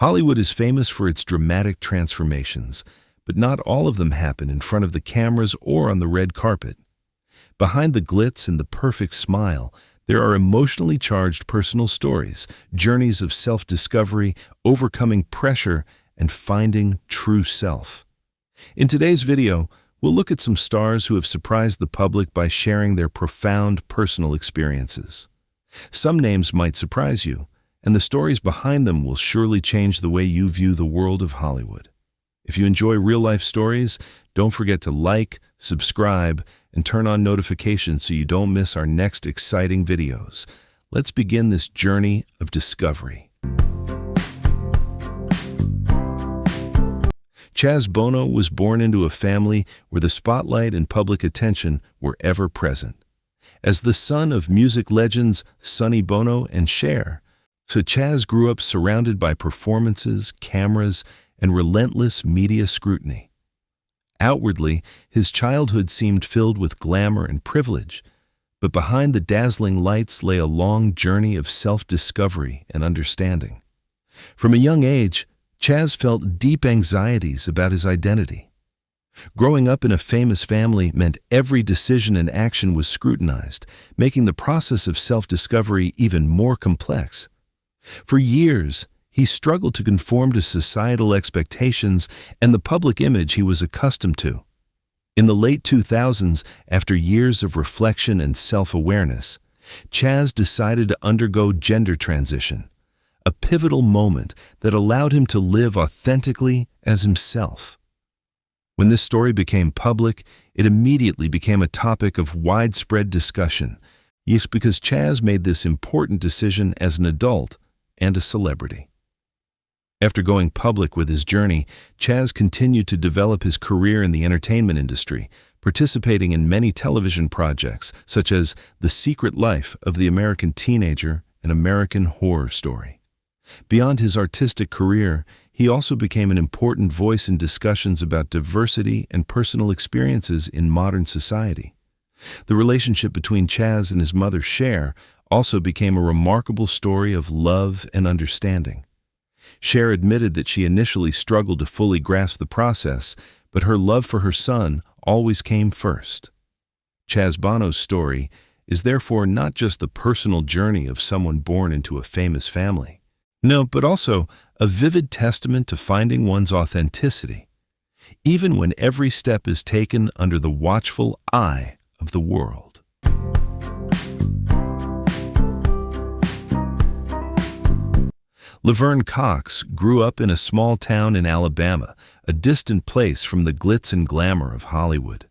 Hollywood is famous for its dramatic transformations, but not all of them happen in front of the cameras or on the red carpet. Behind the glitz and the perfect smile, there are emotionally charged personal stories, journeys of self-discovery, overcoming pressure, and finding true self. In today's video, we'll look at some stars who have surprised the public by sharing their profound personal experiences. Some names might surprise you, and the stories behind them will surely change the way you view the world of Hollywood. If you enjoy real-life stories, don't forget to like, subscribe, and turn on notifications so you don't miss our next exciting videos. Let's begin this journey of discovery. Chaz Bono was born into a family where the spotlight and public attention were ever present. As the son of music legends Sonny Bono and Cher, Chaz grew up surrounded by performances, cameras, and relentless media scrutiny. Outwardly, his childhood seemed filled with glamour and privilege, but behind the dazzling lights lay a long journey of self-discovery and understanding. From a young age, Chaz felt deep anxieties about his identity. Growing up in a famous family meant every decision and action was scrutinized, making the process of self-discovery even more complex. For years, he struggled to conform to societal expectations and the public image he was accustomed to. In the late 2000s, after years of reflection and self-awareness, Chaz decided to undergo gender transition, a pivotal moment that allowed him to live authentically as himself. When this story became public, it immediately became a topic of widespread discussion, because Chaz made this important decision as an adult and a celebrity. After going public with his journey, Chaz continued to develop his career in the entertainment industry, participating in many television projects such as The Secret Life of the American Teenager and American Horror Story. Beyond his artistic career, he also became an important voice in discussions about diversity and personal experiences in modern society. The relationship between Chaz and his mother, Cher, also became a remarkable story of love and understanding. Cher admitted that she initially struggled to fully grasp the process, but her love for her son always came first. Chaz Bono's story is therefore not just the personal journey of someone born into a famous family. No, but also a vivid testament to finding one's authenticity, even when every step is taken under the watchful eye of the world. Laverne Cox grew up in a small town in Alabama, a distant place from the glitz and glamour of Hollywood.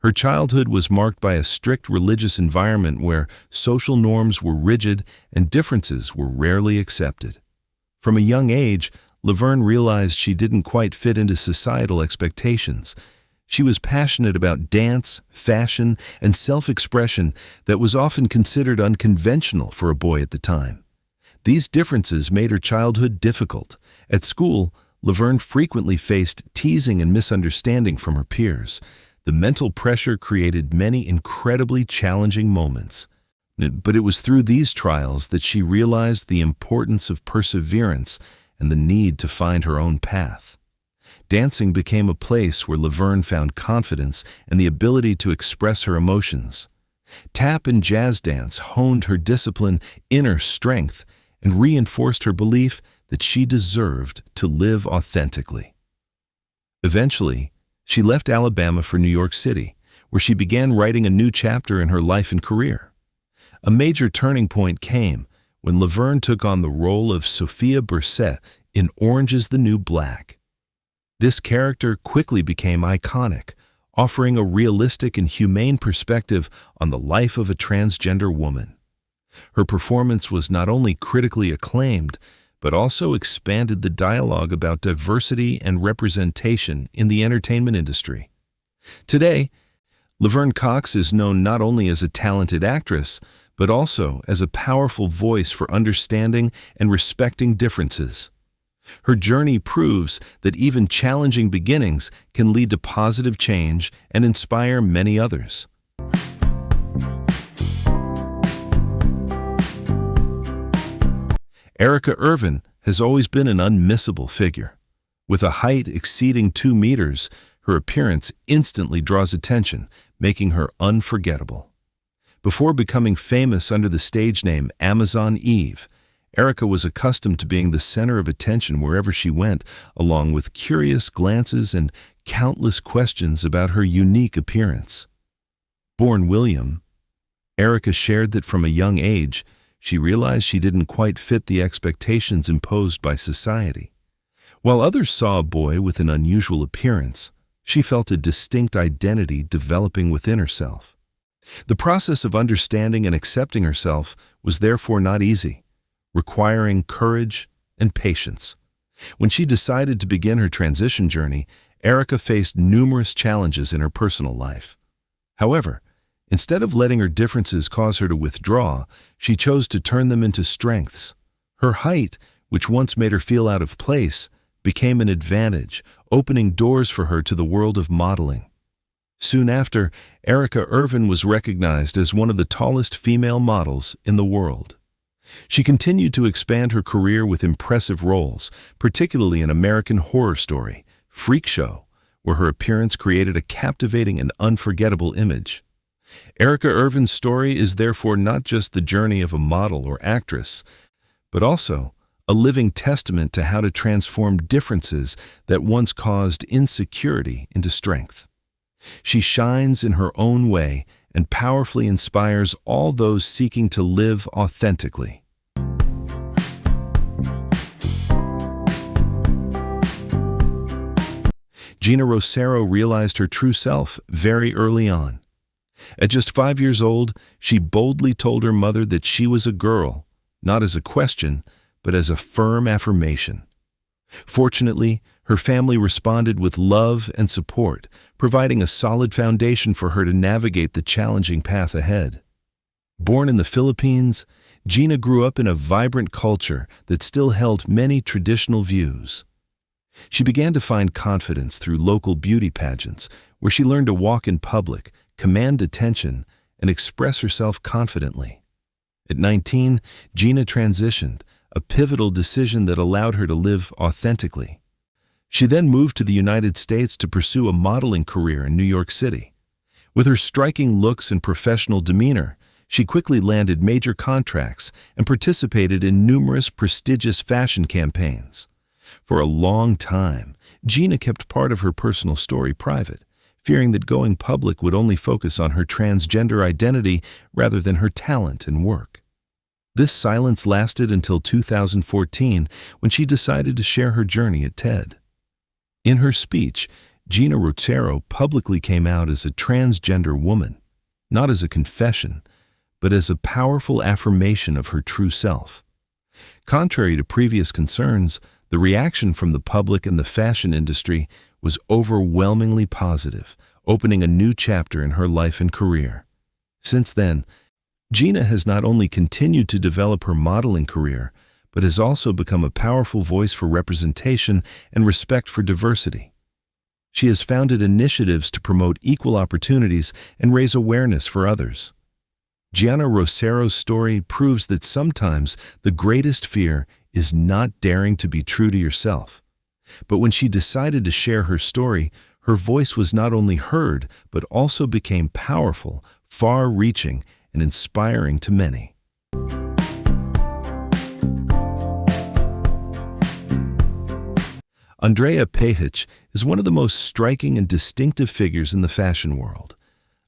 Her childhood was marked by a strict religious environment where social norms were rigid and differences were rarely accepted. From a young age, Laverne realized she didn't quite fit into societal expectations. She was passionate about dance, fashion, and self-expression that was often considered unconventional for a boy at the time. These differences made her childhood difficult. At school, Laverne frequently faced teasing and misunderstanding from her peers. The mental pressure created many incredibly challenging moments. But it was through these trials that she realized the importance of perseverance and the need to find her own path. Dancing became a place where Laverne found confidence and the ability to express her emotions. Tap and jazz dance honed her discipline, inner strength, and reinforced her belief that she deserved to live authentically. Eventually, she left Alabama for New York City, where she began writing a new chapter in her life and career. A major turning point came when Laverne took on the role of Sophia Bursette in Orange is the New Black. This character quickly became iconic, offering a realistic and humane perspective on the life of a transgender woman. Her performance was not only critically acclaimed, but also expanded the dialogue about diversity and representation in the entertainment industry. Today, Laverne Cox is known not only as a talented actress, but also as a powerful voice for understanding and respecting differences. Her journey proves that even challenging beginnings can lead to positive change and inspire many others. Erica Irvin has always been an unmissable figure. With a height exceeding 2 meters, her appearance instantly draws attention, making her unforgettable. Before becoming famous under the stage name Amazon Eve, Erica was accustomed to being the center of attention wherever she went, along with curious glances and countless questions about her unique appearance. Born William, Erica shared that from a young age, she realized she didn't quite fit the expectations imposed by society. While others saw a boy with an unusual appearance, she felt a distinct identity developing within herself. The process of understanding and accepting herself was therefore not easy, requiring courage and patience. When she decided to begin her transition journey, Erica faced numerous challenges in her personal life. However, instead of letting her differences cause her to withdraw, she chose to turn them into strengths. Her height, which once made her feel out of place, became an advantage, opening doors for her to the world of modeling. Soon after, Erica Irvin was recognized as one of the tallest female models in the world. She continued to expand her career with impressive roles, particularly in American Horror Story, Freak Show, where her appearance created a captivating and unforgettable image. Erica Irvin's story is therefore not just the journey of a model or actress, but also a living testament to how to transform differences that once caused insecurity into strength. She shines in her own way and powerfully inspires all those seeking to live authentically. Gina Rosero realized her true self very early on. At just 5 years old, she boldly told her mother that she was a girl, not as a question, but as a firm affirmation. Fortunately, her family responded with love and support, providing a solid foundation for her to navigate the challenging path ahead. Born in the Philippines, Gina grew up in a vibrant culture that still held many traditional views. She began to find confidence through local beauty pageants, where she learned to walk in public, command attention, and express herself confidently. At 19, Gina transitioned, a pivotal decision that allowed her to live authentically. She then moved to the United States to pursue a modeling career in New York City. With her striking looks and professional demeanor, she quickly landed major contracts and participated in numerous prestigious fashion campaigns. For a long time, Gina kept part of her personal story private, fearing that going public would only focus on her transgender identity rather than her talent and work. This silence lasted until 2014, when she decided to share her journey at TED. In her speech, Gina Rosero publicly came out as a transgender woman, not as a confession, but as a powerful affirmation of her true self. Contrary to previous concerns, the reaction from the public and the fashion industry was overwhelmingly positive, opening a new chapter in her life and career. Since then, Gina has not only continued to develop her modeling career, but has also become a powerful voice for representation and respect for diversity. She has founded initiatives to promote equal opportunities and raise awareness for others. Gina Rosero's story proves that sometimes the greatest fear is not daring to be true to yourself. But when she decided to share her story, her voice was not only heard, but also became powerful, far-reaching, and inspiring to many. Andrea Pejich is one of the most striking and distinctive figures in the fashion world,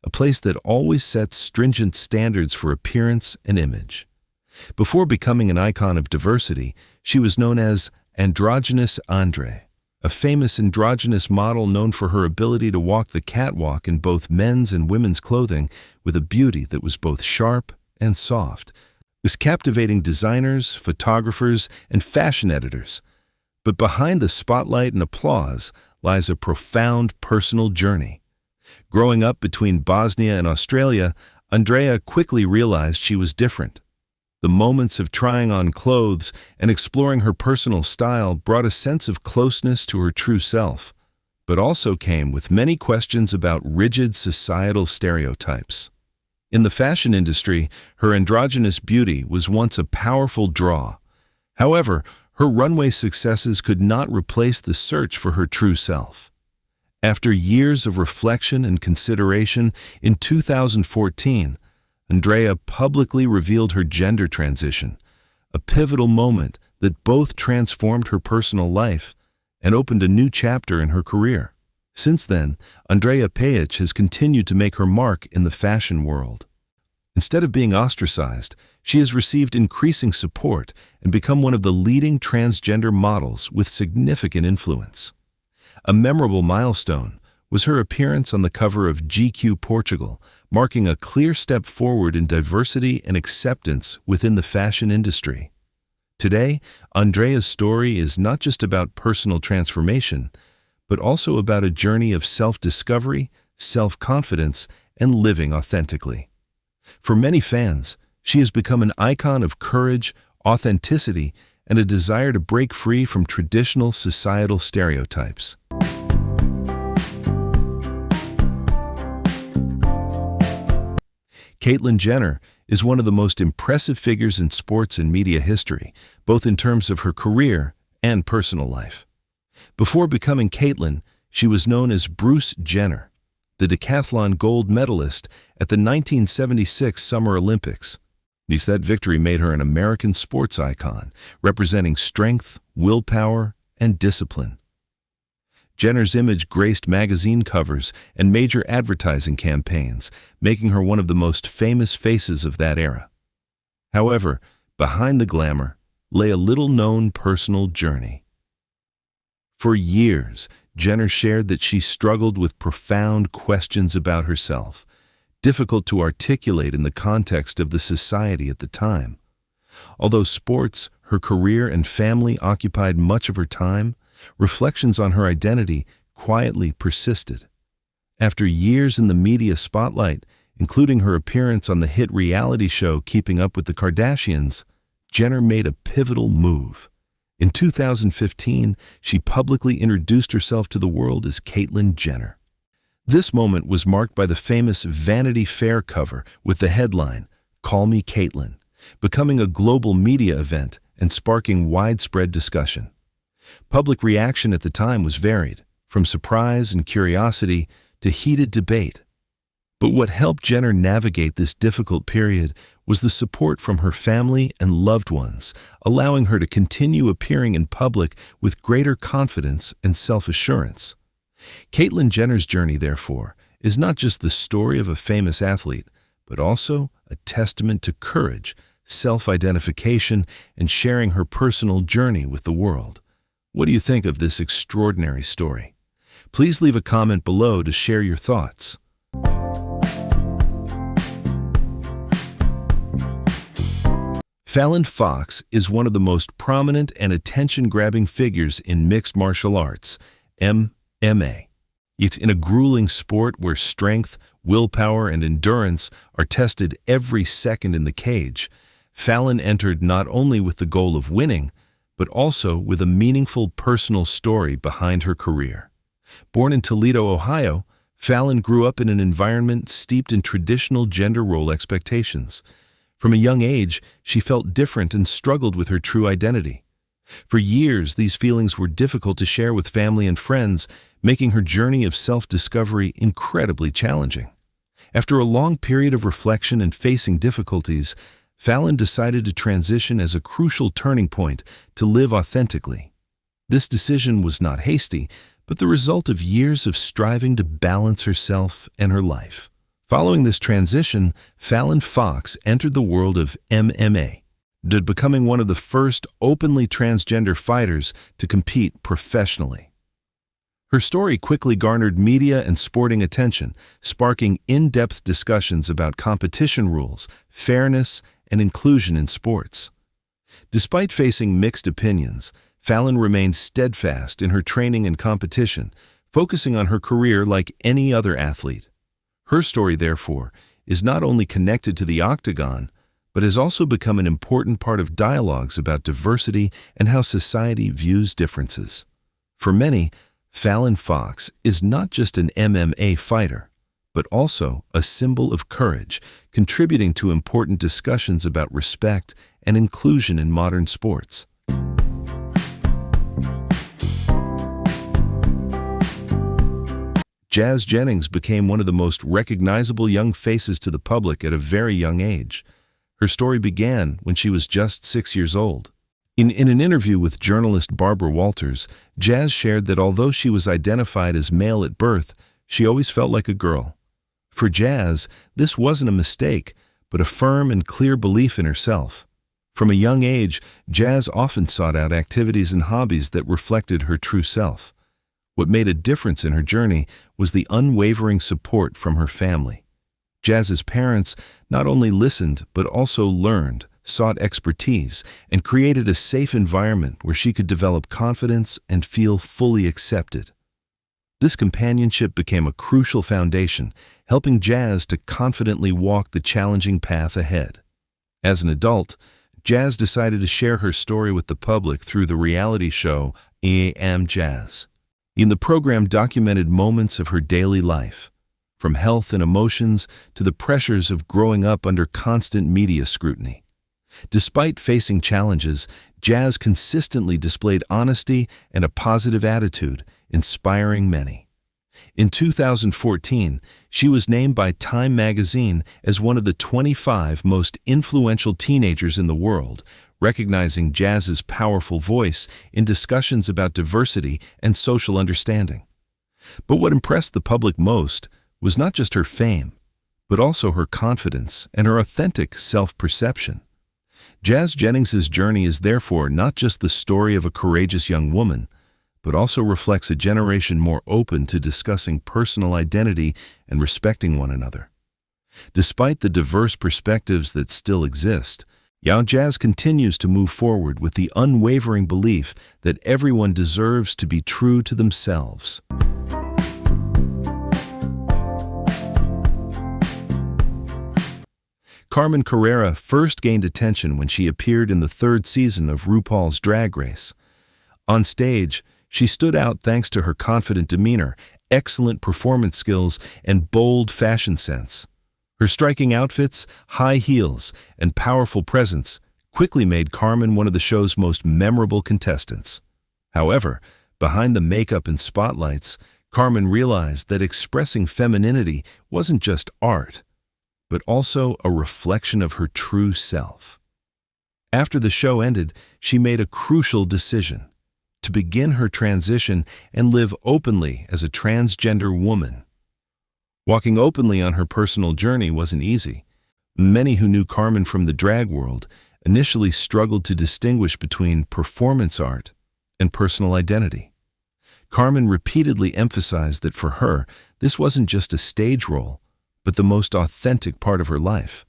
a place that always sets stringent standards for appearance and image. Before becoming an icon of diversity, she was known as Androgynous Andre, a famous androgynous model known for her ability to walk the catwalk in both men's and women's clothing with a beauty that was both sharp and soft, was captivating designers, photographers, and fashion editors. But behind the spotlight and applause lies a profound personal journey. Growing up between Bosnia and Australia, Andrea quickly realized she was different. The moments of trying on clothes and exploring her personal style brought a sense of closeness to her true self, but also came with many questions about rigid societal stereotypes. In the fashion industry, her androgynous beauty was once a powerful draw. However, Her runway successes could not replace the search for her true self. After years of reflection and consideration, in 2014, Andrea publicly revealed her gender transition, a pivotal moment that both transformed her personal life and opened a new chapter in her career. Since then, Andrea Pejich has continued to make her mark in the fashion world. Instead of being ostracized, she has received increasing support and become one of the leading transgender models with significant influence. A memorable milestone was her appearance on the cover of GQ Portugal, marking a clear step forward in diversity and acceptance within the fashion industry. Today, Andrea's story is not just about personal transformation, but also about a journey of self-discovery, self-confidence, and living authentically. For many fans, she has become an icon of courage, authenticity, and a desire to break free from traditional societal stereotypes. Caitlyn Jenner is one of the most impressive figures in sports and media history, both in terms of her career and personal life. Before becoming Caitlyn, she was known as Bruce Jenner, the decathlon gold medalist at the 1976 Summer Olympics. That victory made her an American sports icon, representing strength, willpower, and discipline. Jenner's image graced magazine covers and major advertising campaigns, making her one of the most famous faces of that era. However, behind the glamour lay a little-known personal journey. For years, Jenner shared that she struggled with profound questions about herself, difficult to articulate in the context of the society at the time. Although sports, her career, and family occupied much of her time, reflections on her identity quietly persisted. After years in the media spotlight, including her appearance on the hit reality show Keeping Up with the Kardashians, Jenner made a pivotal move. In 2015, she publicly introduced herself to the world as Caitlyn Jenner. This moment was marked by the famous Vanity Fair cover with the headline, "Call Me Caitlyn," becoming a global media event and sparking widespread discussion. Public reaction at the time was varied, from surprise and curiosity to heated debate. But what helped Jenner navigate this difficult period was the support from her family and loved ones, allowing her to continue appearing in public with greater confidence and self-assurance. Caitlyn Jenner's journey, therefore, is not just the story of a famous athlete, but also a testament to courage, self-identification, and sharing her personal journey with the world. What do you think of this extraordinary story? Please leave a comment below to share your thoughts. Fallon Fox is one of the most prominent and attention-grabbing figures in mixed martial arts, MMA. Yet in a grueling sport where strength, willpower, and endurance are tested every second in the cage, Fallon entered not only with the goal of winning, but also with a meaningful personal story behind her career. Born in Toledo, Ohio, Fallon grew up in an environment steeped in traditional gender role expectations. From a young age, she felt different and struggled with her true identity. For years, these feelings were difficult to share with family and friends, making her journey of self-discovery incredibly challenging. After a long period of reflection and facing difficulties, Fallon decided to transition as a crucial turning point to live authentically. This decision was not hasty, but the result of years of striving to balance herself and her life. Following this transition, Fallon Fox entered the world of MMA, becoming one of the first openly transgender fighters to compete professionally. Her story quickly garnered media and sporting attention, sparking in-depth discussions about competition rules, fairness, and inclusion in sports. Despite facing mixed opinions, Fallon remained steadfast in her training and competition, focusing on her career like any other athlete. Her story, therefore, is not only connected to the octagon, but has also become an important part of dialogues about diversity and how society views differences. For many, Fallon Fox is not just an MMA fighter, but also a symbol of courage, contributing to important discussions about respect and inclusion in modern sports. Jazz Jennings became one of the most recognizable young faces to the public at a very young age. Her story began when she was just 6 years old. In an interview with journalist Barbara Walters, Jazz shared that although she was identified as male at birth, she always felt like a girl. For Jazz, this wasn't a mistake, but a firm and clear belief in herself. From a young age, Jazz often sought out activities and hobbies that reflected her true self. What made a difference in her journey was the unwavering support from her family. Jazz's parents not only listened but also learned, sought expertise, and created a safe environment where she could develop confidence and feel fully accepted. This companionship became a crucial foundation, helping Jazz to confidently walk the challenging path ahead. As an adult, Jazz decided to share her story with the public through the reality show I Am Jazz. The program documented moments of her daily life, from health and emotions to the pressures of growing up under constant media scrutiny. Despite facing challenges, Jazz consistently displayed honesty and a positive attitude, inspiring many. In 2014, she was named by Time magazine as one of the 25 most influential teenagers in the world, recognizing Jazz's powerful voice in discussions about diversity and social understanding. But what impressed the public most was not just her fame, but also her confidence and her authentic self-perception. Jazz Jennings's journey is therefore not just the story of a courageous young woman, but also reflects a generation more open to discussing personal identity and respecting one another. Despite the diverse perspectives that still exist, Jazz continues to move forward with the unwavering belief that everyone deserves to be true to themselves. Carmen Carrera first gained attention when she appeared in the third season of RuPaul's Drag Race. On stage, she stood out thanks to her confident demeanor, excellent performance skills, and bold fashion sense. Her striking outfits, high heels, and powerful presence quickly made Carmen one of the show's most memorable contestants. However, behind the makeup and spotlights, Carmen realized that expressing femininity wasn't just art, but also a reflection of her true self. After the show ended, she made a crucial decision: to begin her transition and live openly as a transgender woman. Walking openly on her personal journey wasn't easy. Many who knew Carmen from the drag world initially struggled to distinguish between performance art and personal identity. Carmen repeatedly emphasized that for her, this wasn't just a stage role, but the most authentic part of her life.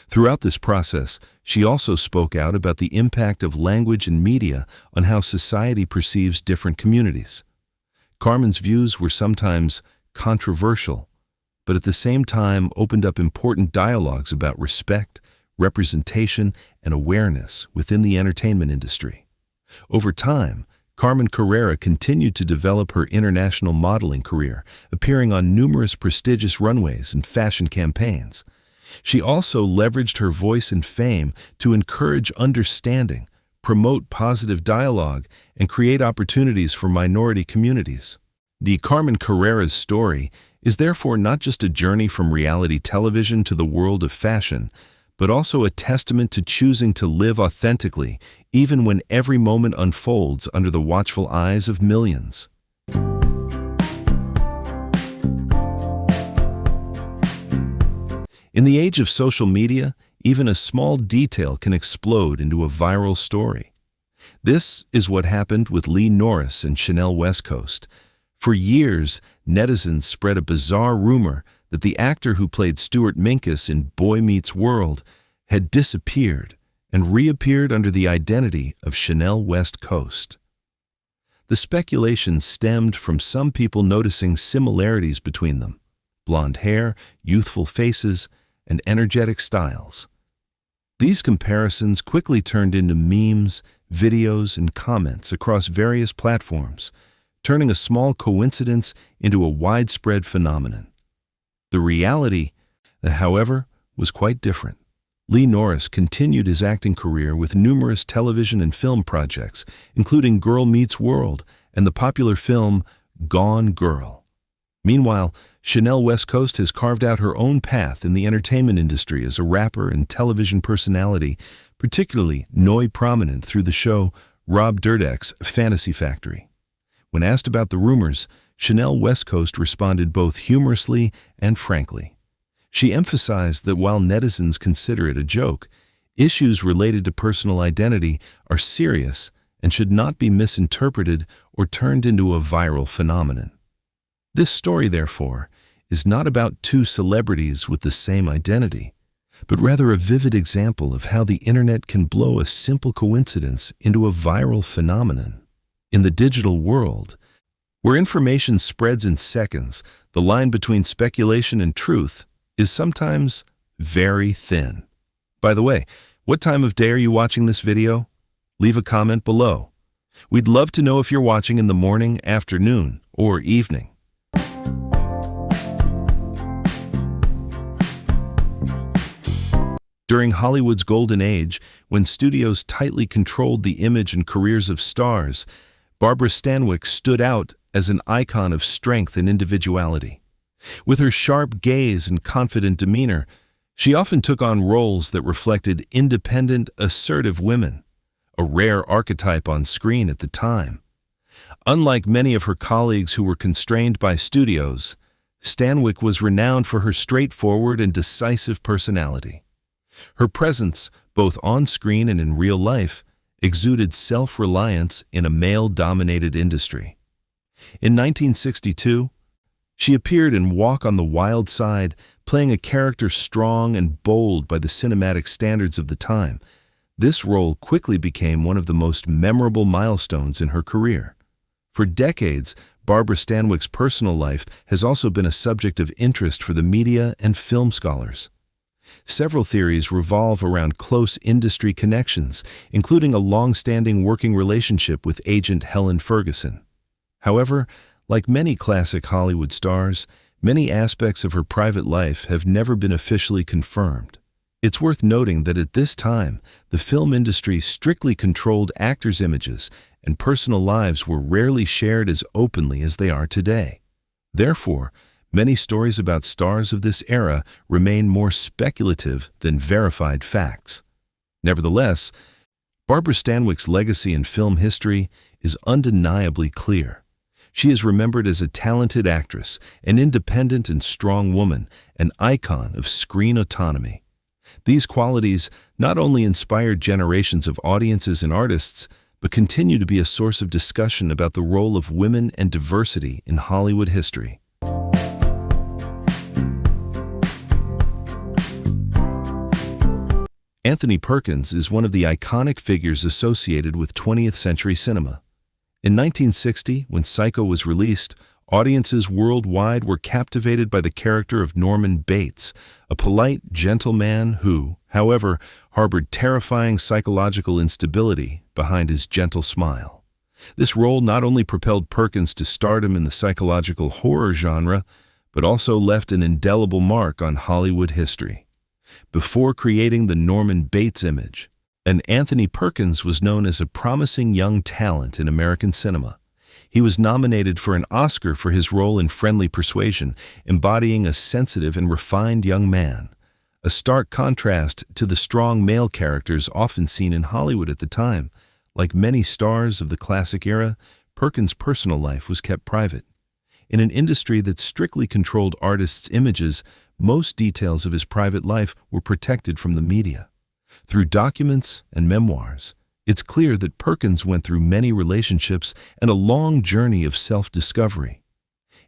Throughout this process, she also spoke out about the impact of language and media on how society perceives different communities. Carmen's views were sometimes controversial, but at the same time opened up important dialogues about respect, representation, and awareness within the entertainment industry. Over time, Carmen Carrera continued to develop her international modeling career, appearing on numerous prestigious runways and fashion campaigns. She also leveraged her voice and fame to encourage understanding, promote positive dialogue, and create opportunities for minority communities. The Carmen Carrera's story is therefore not just a journey from reality television to the world of fashion, but also a testament to choosing to live authentically, even when every moment unfolds under the watchful eyes of millions. In the age of social media, even a small detail can explode into a viral story. This is what happened with Lee Norris and Chanel West Coast. For years, netizens spread a bizarre rumor that the actor who played Stuart Minkus in Boy Meets World had disappeared and reappeared under the identity of Chanel West Coast. The speculation stemmed from some people noticing similarities between them: blonde hair, youthful faces, and energetic styles. These comparisons quickly turned into memes, videos, and comments across various platforms, turning a small coincidence into a widespread phenomenon. The reality, however, was quite different. Lee Norris continued his acting career with numerous television and film projects, including Girl Meets World and the popular film Gone Girl. Meanwhile, Chanel West Coast has carved out her own path in the entertainment industry as a rapper and television personality, particularly prominent through the show Rob Dyrdek's Fantasy Factory. When asked about the rumors, Chanel West Coast responded both humorously and frankly. She emphasized that while netizens consider it a joke, issues related to personal identity are serious and should not be misinterpreted or turned into a viral phenomenon. This story, therefore, is not about two celebrities with the same identity, but rather a vivid example of how the internet can blow a simple coincidence into a viral phenomenon. In the digital world, where information spreads in seconds, the line between speculation and truth is sometimes very thin. By the way, what time of day are you watching this video? Leave a comment below. We'd love to know if you're watching in the morning, afternoon, or evening. During Hollywood's golden age, when studios tightly controlled the image and careers of stars, Barbara Stanwyck stood out as an icon of strength and individuality. With her sharp gaze and confident demeanor, she often took on roles that reflected independent, assertive women, a rare archetype on screen at the time. Unlike many of her colleagues who were constrained by studios, Stanwyck was renowned for her straightforward and decisive personality. Her presence, both on screen and in real life, exuded self-reliance in a male-dominated industry. In 1962, she appeared in Walk on the Wild Side, playing a character strong and bold by the cinematic standards of the time. This role quickly became one of the most memorable milestones in her career. For decades, Barbara Stanwyck's personal life has also been a subject of interest for the media and film scholars. Several theories revolve around close industry connections, including a long-standing working relationship with agent Helen Ferguson. However, like many classic Hollywood stars, many aspects of her private life have never been officially confirmed. It's worth noting that at this time, the film industry strictly controlled actors' images, and personal lives were rarely shared as openly as they are today. Therefore, many stories about stars of this era remain more speculative than verified facts. Nevertheless, Barbara Stanwyck's legacy in film history is undeniably clear. She is remembered as a talented actress, an independent and strong woman, an icon of screen autonomy. These qualities not only inspired generations of audiences and artists, but continue to be a source of discussion about the role of women and diversity in Hollywood history. Anthony Perkins is one of the iconic figures associated with 20th century cinema. In 1960, when Psycho was released, audiences worldwide were captivated by the character of Norman Bates, a polite, gentle man who, however, harbored terrifying psychological instability behind his gentle smile. This role not only propelled Perkins to stardom in the psychological horror genre, but also left an indelible mark on Hollywood history. Before creating the Norman Bates image, Anthony Perkins was known as a promising young talent in American cinema. He was nominated for an Oscar for his role in Friendly Persuasion, embodying a sensitive and refined young man, a stark contrast to the strong male characters often seen in Hollywood at the time. Like many stars of the classic era, Perkins' personal life was kept private. In an industry that strictly controlled artists' images, most details of his private life were protected from the media. Through documents and memoirs, it's clear that Perkins went through many relationships and a long journey of self-discovery.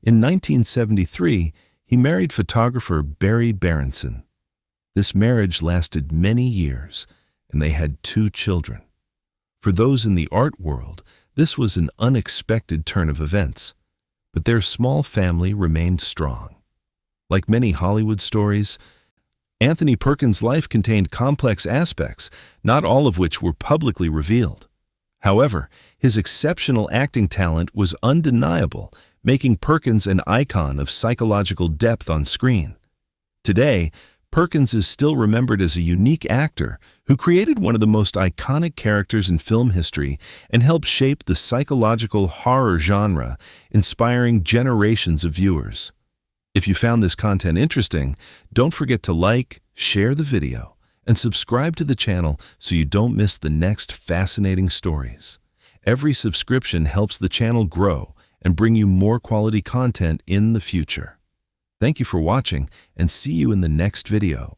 In 1973, he married photographer Barry Berenson. This marriage lasted many years, and they had 2 children. For those in the art world, this was an unexpected turn of events, but their small family remained strong. Like many Hollywood stories, Anthony Perkins' life contained complex aspects, not all of which were publicly revealed. However, his exceptional acting talent was undeniable, making Perkins an icon of psychological depth on screen. Today, Perkins is still remembered as a unique actor who created one of the most iconic characters in film history and helped shape the psychological horror genre, inspiring generations of viewers. If you found this content interesting, don't forget to like, share the video, and subscribe to the channel so you don't miss the next fascinating stories. Every subscription helps the channel grow and bring you more quality content in the future. Thank you for watching, and see you in the next video.